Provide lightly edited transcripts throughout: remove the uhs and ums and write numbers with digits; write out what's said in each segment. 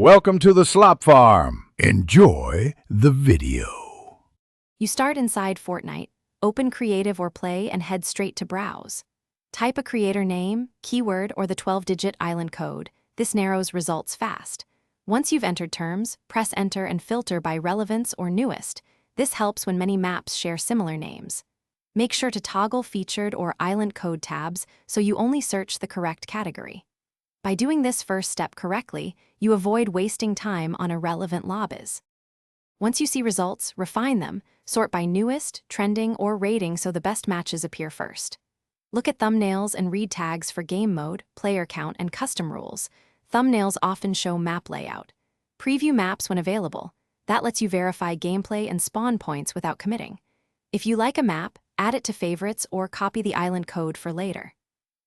Welcome to the Slop Farm. Enjoy the video. You start inside Fortnite, open Creative or Play and head straight to Browse. Type a creator name, keyword, or the 12-digit island code. This narrows results fast. Once you've entered terms, press Enter and filter by relevance or newest. This helps when many maps share similar names. Make sure to toggle featured or island code tabs so you only search the correct category. By doing this first step correctly, you avoid wasting time on irrelevant lobbies. Once you see results, refine them, sort by newest, trending, or rating so the best matches appear first. Look at thumbnails and read tags for game mode, player count, and custom rules. Thumbnails often show map layout. Preview maps when available. That lets you verify gameplay and spawn points without committing. If you like a map, add it to favorites or copy the island code for later.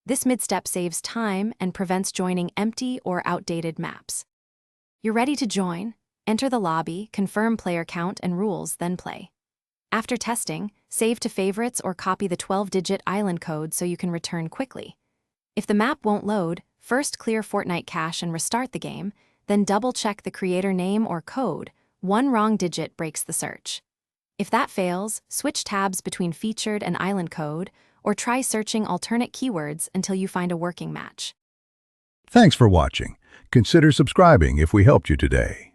This mid-step saves time and prevents joining empty or outdated maps. You're ready to join? Enter the lobby, confirm player count and rules, then play. After testing, save to favorites or copy the 12-digit island code so you can return quickly. If the map won't load, first clear Fortnite cache and restart the game, then double-check the creator name or code. One wrong digit breaks the search. If that fails, switch tabs between featured and island code, or try searching alternate keywords until you find a working match. Thanks for watching. Consider subscribing if we helped you today.